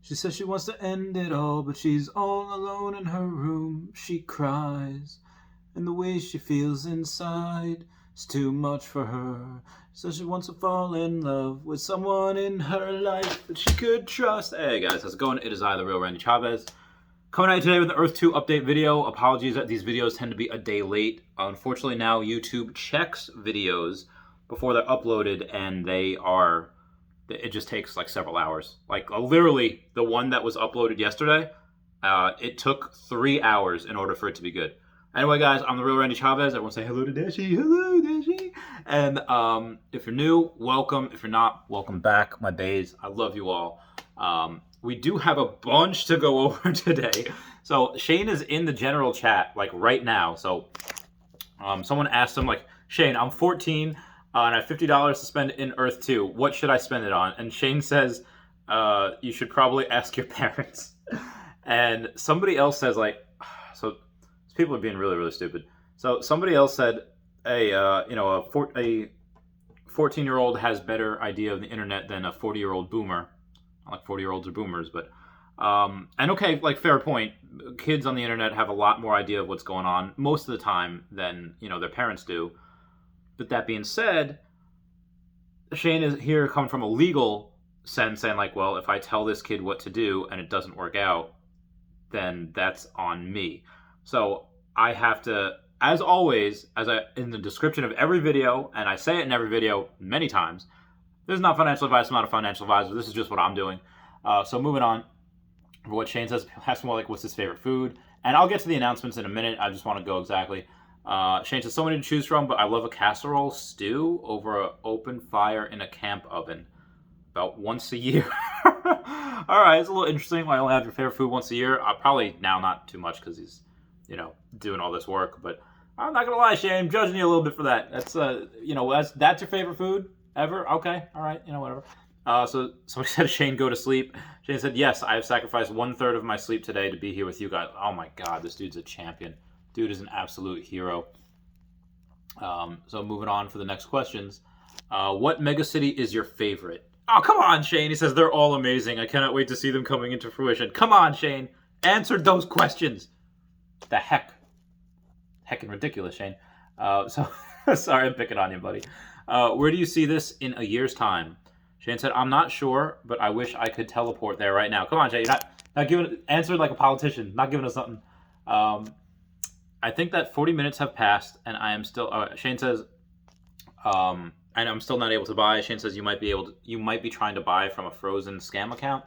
She says she wants to end it all, but she's all alone in her room. She cries, and the way she feels inside is too much for her. So she wants to fall in love with someone in her life that she could trust. Hey guys, how's it going? It is I, the real Randy Chavez, coming at you today with the Earth 2 update video. Apologies that these videos tend to be a day late. Unfortunately, now YouTube checks videos before they're uploaded, and it just takes like several hours. Like literally, the one that was uploaded yesterday, it took 3 hours in order for it to be good. Anyway, guys, I'm the real Randy Chavez. Everyone say hello to Dashi. Hello, Dashi. And if you're new, welcome. If you're not, welcome back, my bays. I love you all. We do have a bunch to go over today. So Shane is in the general chat, like right now. So someone asked him, like, Shane, I'm 14 and I have $50 to spend in Earth 2. What should I spend it on? And Shane says, you should probably ask your parents. And somebody else says, like, so people are being really, really stupid. So somebody else said, a 14-year-old has better idea of the internet than a 40-year-old boomer. Not like 40-year-olds are boomers, but and okay, like, fair point. Kids on the internet have a lot more idea of what's going on most of the time than their parents do. But that being said, Shane is here coming from a legal sense, saying like, well, if I tell this kid what to do and it doesn't work out, then that's on me. So I have to, as always, in the description of every video, and I say it in every video many times, this is not financial advice. I'm not a financial advisor. This is just what I'm doing. So moving on, for what Shane says, ask more like, what's his favorite food? And I'll get to the announcements in a minute. I just want to go exactly. Shane says, so many to choose from, but I love a casserole stew over an open fire in a camp oven. About once a year. All right, it's a little interesting. I only have your favorite food once a year. Probably now not too much because he's, doing all this work. But I'm not gonna lie, Shane, I'm judging you a little bit for that. That's that's your favorite food ever. Okay, all right, whatever. So somebody said, Shane, go to sleep. Shane said, yes, I have sacrificed 1/3 of my sleep today to be here with you guys. Oh my God, this dude's a champion. Dude is an absolute hero. So moving on for the next questions. What megacity is your favorite? Oh, come on, Shane. He says, they're all amazing. I cannot wait to see them coming into fruition. Come on, Shane. Answer those questions. The heck? Heckin' ridiculous, Shane. So, sorry I'm picking on you, buddy. Where do you see this in a year's time? Shane said, I'm not sure, but I wish I could teleport there right now. Come on, Shane. You're not giving answer like a politician. Not giving us something. I think that 40 minutes have passed, and I am still. Shane says, and I'm still not able to buy. Shane says you might be trying to buy from a frozen scam account.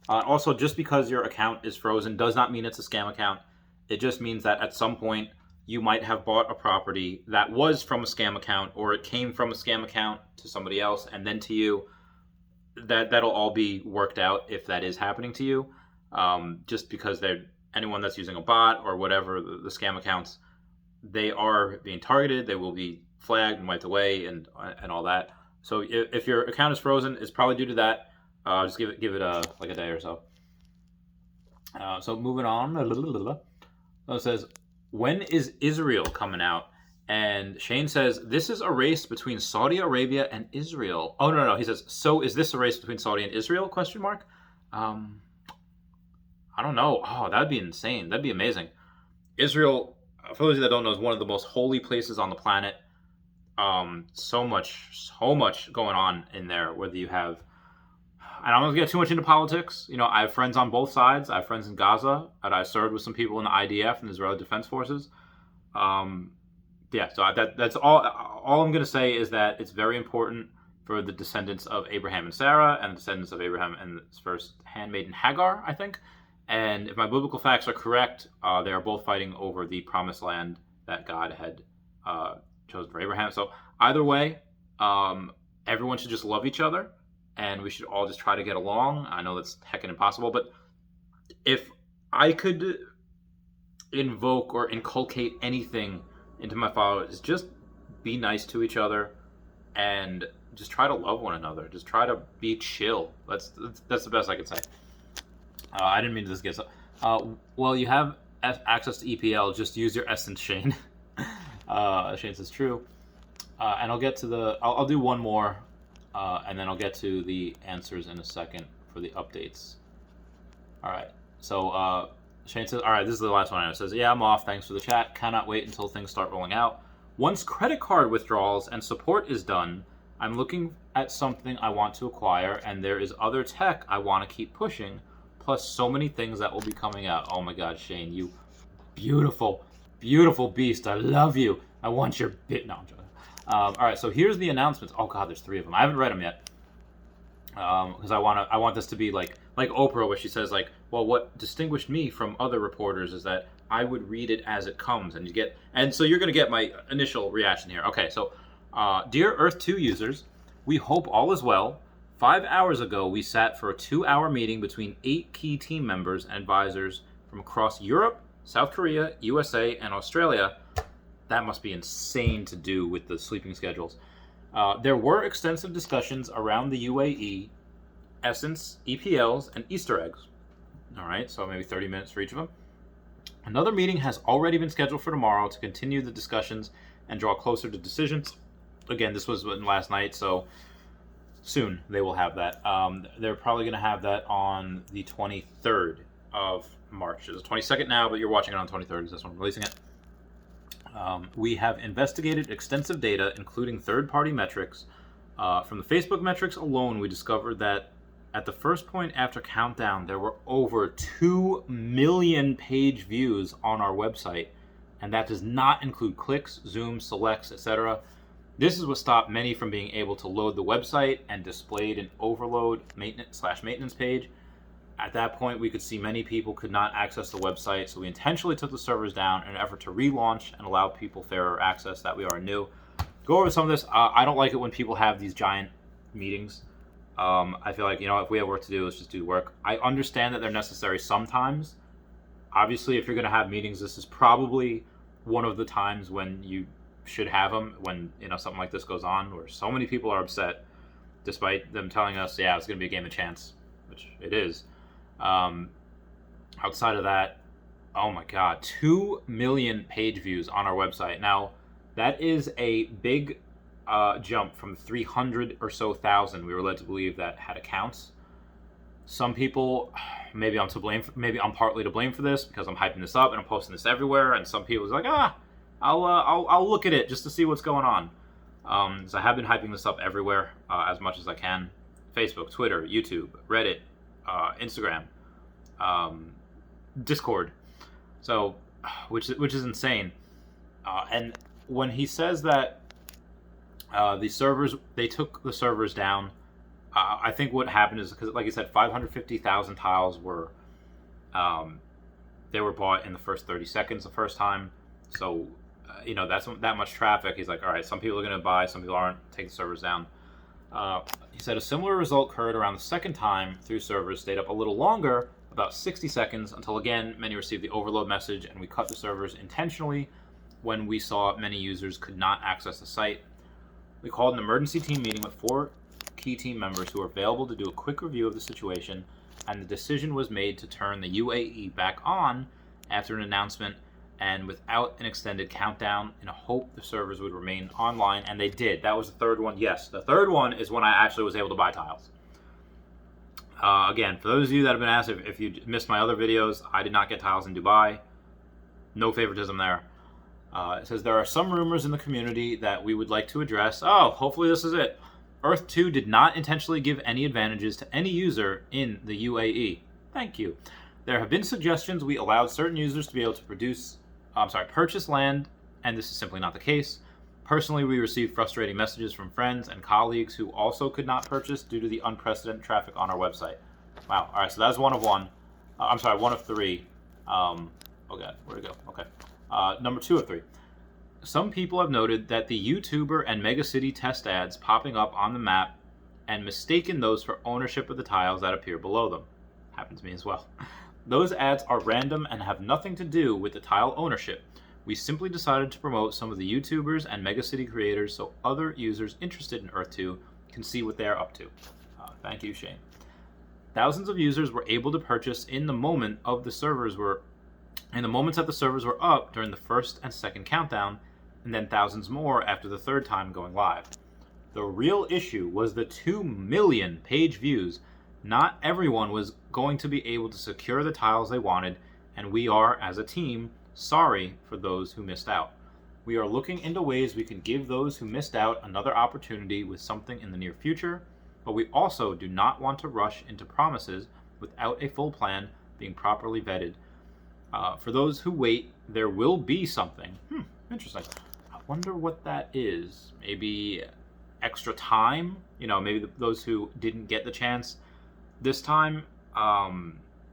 Also, just because your account is frozen does not mean it's a scam account. It just means that at some point you might have bought a property that was from a scam account, or it came from a scam account to somebody else and then to you. That'll all be worked out if that is happening to you. Just because anyone that's using a bot or whatever, the scam accounts, they are being targeted. They will be flagged and wiped away and all that. So if your account is frozen, it's probably due to that. Just give it like a day or so. So moving on. It says, when is Israel coming out? And Shane says, this is a race between Saudi Arabia and Israel. Oh, no. He says, so is this a race between Saudi and Israel? ? I don't know. Oh, that'd be insane. That'd be amazing. Israel, for those of you that don't know, is one of the most holy places on the planet. So much going on in there, whether you have, I don't want to get too much into politics. I have friends on both sides. I have friends in Gaza, and I served with some people in the IDF and the Israeli Defense Forces. So that's all I'm going to say is that it's very important for the descendants of Abraham and Sarah, and the descendants of Abraham and his first handmaiden Hagar, I think. And if my biblical facts are correct, they are both fighting over the promised land that God had chosen for Abraham. So either way, everyone should just love each other, and we should all just try to get along. I know that's heckin' impossible, but if I could invoke or inculcate anything into my followers, just be nice to each other and just try to love one another. Just try to be chill. That's the best I can say. I didn't mean to just get so. Well, you have access to EPL. Just use your essence, Shane. Shane says true. And I'll get to I'll do one more, and then I'll get to the answers in a second for the updates. All right. So Shane says, all right, this is the last one I know. It says, yeah, I'm off. Thanks for the chat. Cannot wait until things start rolling out. Once credit card withdrawals and support is done, I'm looking at something I want to acquire, and there is other tech I want to keep pushing, plus so many things that will be coming out. Oh my God, Shane, you beautiful, beautiful beast. I love you. I want your bit. No, I'm joking. All right, so here's the announcements. Oh God, there's 3 of them. I haven't read them yet. Because I want this to be like Oprah, where she says like, well, what distinguished me from other reporters is that I would read it as it comes, and so you're gonna get my initial reaction here. Okay, so dear Earth 2 users, we hope all is well. 5 hours ago, we sat for a 2-hour meeting between 8 key team members and advisors from across Europe, South Korea, USA, and Australia. That must be insane to do with the sleeping schedules. There were extensive discussions around the UAE, Essence, EPLs, and Easter eggs. All right, so maybe 30 minutes for each of them. Another meeting has already been scheduled for tomorrow to continue the discussions and draw closer to decisions. Again, this was last night, so soon they will have that. They're probably going to have that on the 23rd of March. It's the 22nd now, but you're watching it on 23rd because that's when I'm releasing it. We have investigated extensive data, including third-party metrics. From the Facebook metrics alone, we discovered that at the first point after countdown, there were over 2 million page views on our website, and that does not include clicks, zooms, selects, etc. This is what stopped many from being able to load the website and displayed an overload maintenance page. At that point, we could see many people could not access the website, so we intentionally took the servers down in an effort to relaunch and allow people fairer access that we are new. Go over some of this. I don't like it when people have these giant meetings. I feel like, if we have work to do, let's just do work. I understand that they're necessary sometimes. Obviously, if you're going to have meetings, this is probably one of the times when you should have them, when something like this goes on, where so many people are upset, despite them telling us, yeah, it's going to be a game of chance, which it is. Outside of that, oh my God, 2 million page views on our website. Now, that is a big jump from 300 or so thousand we were led to believe that had accounts. Some people, maybe I'm partly to blame for this because I'm hyping this up and I'm posting this everywhere, and some people are like, I'll look at it just to see what's going on. So I have been hyping this up everywhere as much as I can. Facebook, Twitter, YouTube, Reddit, Instagram, Discord. So, which is insane. And when he says that they took the servers down, I think what happened is because, like I said, 550,000 tiles were they were bought in the first 30 seconds the first time. So, that's that much traffic. He's like, all right, some people are going to buy, some people aren't. Take the servers down. He said a similar result occurred around the second time through servers stayed up a little longer, about 60 seconds, until again many received the overload message, and we cut the servers intentionally when we saw many users could not access the site. We called an emergency team meeting with 4 key team members who were available to do a quick review of the situation, and the decision was made to turn the UAE back on after an announcement and without an extended countdown, in a hope the servers would remain online, and they did. That was the third one. Yes, the third one is when I actually was able to buy tiles. Again, for those of you that have been asked, if you missed my other videos, I did not get tiles in Dubai. No favoritism there. It says, there are some rumors in the community that we would like to address. Oh, hopefully this is it. Earth 2 did not intentionally give any advantages to any user in the UAE. Thank you. There have been suggestions we allowed certain users to be able to purchase land, and this is simply not the case. Personally, we received frustrating messages from friends and colleagues who also could not purchase due to the unprecedented traffic on our website. Wow. All right, so that's one of 3. Oh God, where'd it go? Okay. Number 2 of 3. Some people have noted that the YouTuber and Megacity test ads popping up on the map and mistaken those for ownership of the tiles that appear below them. Happened to me as well. Those ads are random and have nothing to do with the tile ownership. We simply decided to promote some of the YouTubers and Megacity creators so other users interested in Earth 2 can see what they are up to. Thank you, Shane. Thousands of users were able to purchase in the moments that the servers were up during the first and second countdown, and then thousands more after the third time going live. The real issue was the 2 million page views Not everyone was going to be able to secure the tiles they wanted, and we are, as a team, sorry for those who missed out. We are looking into ways we can give those who missed out another opportunity with something in the near future, but we also do not want to rush into promises without a full plan being properly vetted. For those who wait, there will be something. Interesting. I wonder what that is. Maybe extra time? Maybe those who didn't get the chance this time,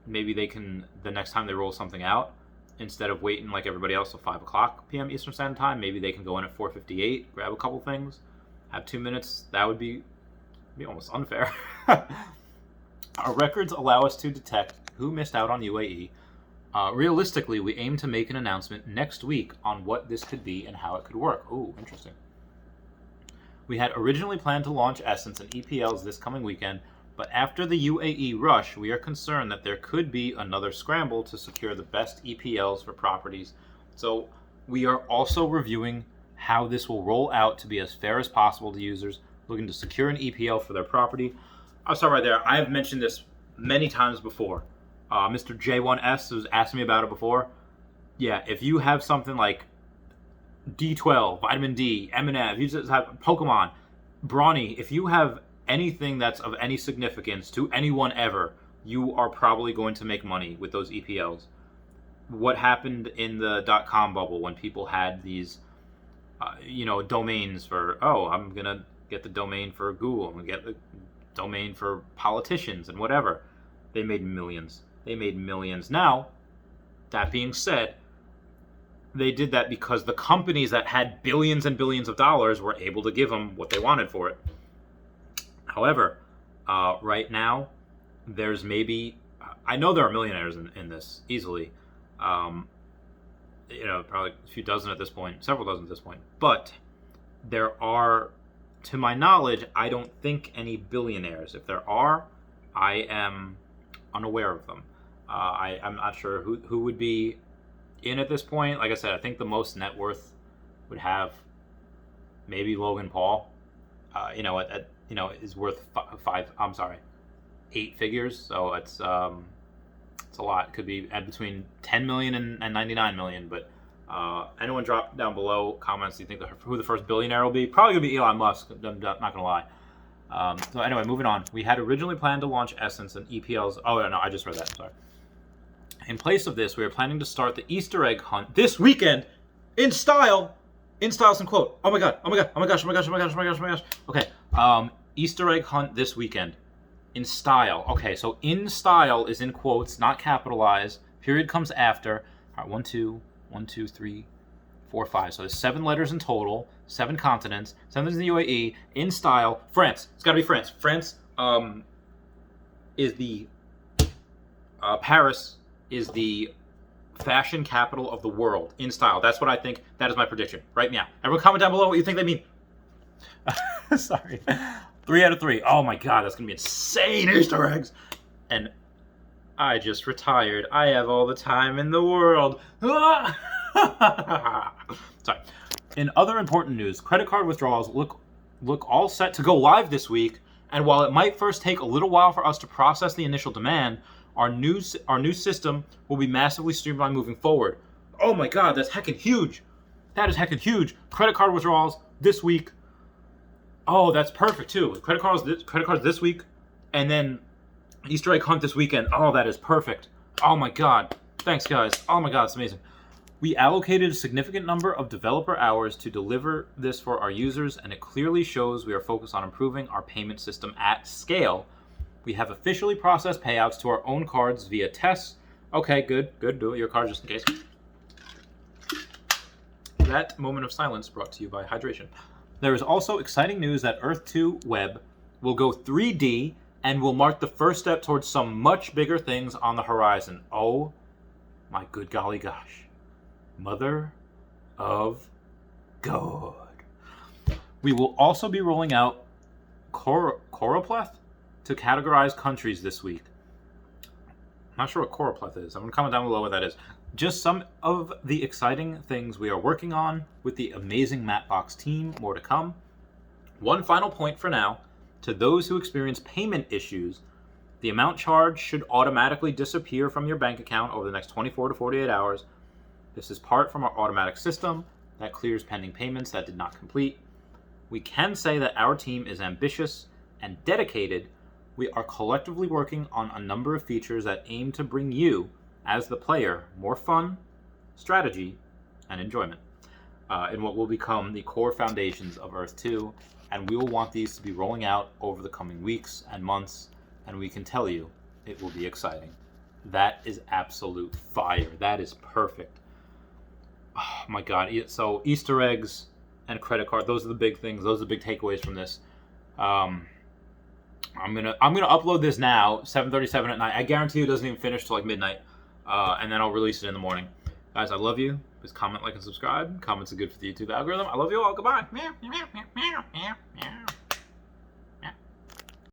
maybe they can, the next time they roll something out, instead of waiting like everybody else till 5 o'clock p.m. Eastern Standard Time, maybe they can go in at 4:58, grab a couple things, have 2 minutes. That would be almost unfair. Our records allow us to detect who missed out on UAE. Realistically, we aim to make an announcement next week on what this could be and how it could work. Ooh, interesting. We had originally planned to launch Essence and EPLs this coming weekend, but after the UAE rush, we are concerned that there could be another scramble to secure the best EPLs for properties. So we are also reviewing how this will roll out to be as fair as possible to users looking to secure an EPL for their property. I'll start right there. I have mentioned this many times before. Mr. J1S was asking me about it before. Yeah, if you have something like D12, Vitamin D, M&M, if you just have Pokemon, Brawny, if you have anything that's of any significance to anyone ever, you are probably going to make money with those EPLs. What happened in the .com bubble when people had these, domains for, I'm going to get the domain for Google, I'm going to get the domain for politicians and whatever. They made millions. Now, that being said, they did that because the companies that had billions and billions of dollars were able to give them what they wanted for it. However, right now, there's maybe, I know there are millionaires in this, easily. Probably a few dozen at this point, several dozen at this point. But there are, to my knowledge, I don't think any billionaires. If there are, I am unaware of them. I'm not sure who would be in at this point. Like I said, I think the most net worth would have maybe Logan Paul. Is worth 8 figures. So it's a lot. It could be at between 10 million and 99 million. But anyone drop down below comments. Do you think who the first billionaire will be? Probably gonna be Elon Musk. I'm not gonna lie. So anyway, moving on. We had originally planned to launch Essence and EPLs. Oh no, I just read that. I'm sorry. In place of this, we are planning to start the Easter egg hunt this weekend in style. In style, some quote. Oh my gosh. Okay. Easter egg hunt this weekend. In style. Okay, so in style is in quotes, not capitalized. Period comes after. All right, 1, 2, 3, 4, 5. So there's 7 letters in total, 7 continents, 7 in the UAE. In style, France. It's got to be France. France is the Paris is the fashion capital of the world. In style. That's what I think. That is my prediction right now. Everyone comment down below what you think they mean. Sorry. 3 out of 3. Oh my god, that's going to be insane Easter eggs. And I just retired. I have all the time in the world. Sorry. In other important news, credit card withdrawals look all set to go live this week. And while it might first take a little while for us to process the initial demand, our new system will be massively streamlined moving forward. Oh my god, that's heckin' huge. That is heckin' huge. Credit card withdrawals this week. Oh, that's perfect too. Credit cards this week, and then Easter egg hunt this weekend. Oh, that is perfect. Oh my god. Thanks, guys. Oh my god, it's amazing. We allocated a significant number of developer hours to deliver this for our users, and it clearly shows we are focused on improving our payment system at scale. We have officially processed payouts to our own cards via tests. Okay, good. Do it your card just in case. That moment of silence brought to you by hydration. There is also exciting news that Earth 2 Web will go 3D and will mark the first step towards some much bigger things on the horizon. Oh my good golly gosh. Mother of God. We will also be rolling out Choropleth to categorize countries this week. I'm not sure what Choropleth is. I'm going to comment down below what that is. Just some of the exciting things we are working on with the amazing Mapbox team. More to come. One final point for now. To those who experience payment issues, The amount charged should automatically disappear from your bank account over the next 24 to 48 hours. This is part from our automatic system that clears pending payments that did not complete. We can say that our team is ambitious and dedicated. We are collectively working on a number of features that aim to bring you, as the player, more fun, strategy, and enjoyment in what will become the core foundations of Earth 2, and we will want these to be rolling out over the coming weeks and months, and we can tell you it will be exciting. That is absolute fire. That is perfect. Oh my god. So Easter eggs and credit card, those are the big things. Those are the big takeaways from this. I'm gonna upload this now, 7:37 at night. I guarantee you it doesn't even finish till like midnight, and then I'll release it in the morning. Guys, I love you. Please comment, like, and subscribe. Comments are good for the YouTube algorithm. I love you all. Goodbye.